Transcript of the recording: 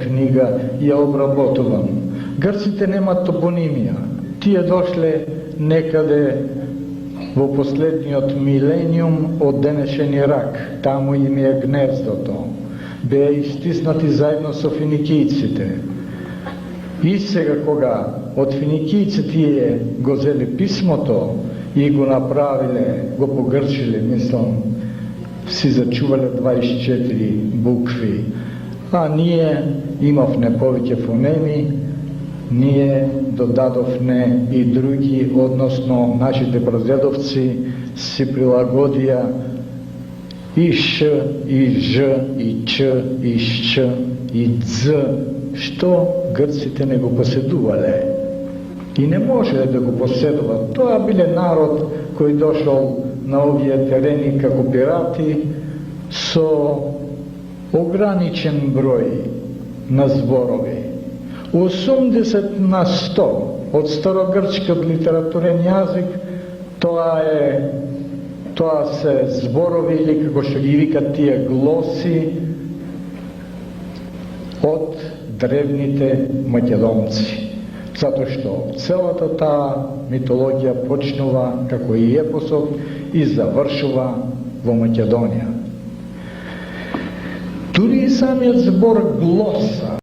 книга ја обработувам. Грците немаат топонимија. Тие дошле некаде во последниот милениум од денешен Ирак. Таму им е гнездото. Беа истиснати заедно со финикијците. И сега кога од финикијците тие го зели писмото и го направиле, го погрчиле, мислам, си зачувале 24 букви. А ние имавме повеќе фонеми, ние додадовме и други, односно нашите прадедовци си прилагодија и Ш, и Ж, и Ч, и Щ, и Дз, што грците не го поседувале. И не можеле да го поседуват. Тоа биле народ кој дошол на овие терени како пирати со ограничен број на зборови. 80% од старогрчкиот литературен јазик тоа се зборови или како што ги викат тие глоси од древните македонци. Затоа што целата таа митологија почнува како и епосот и завршува во Македонија. Дури и самиот збор глоса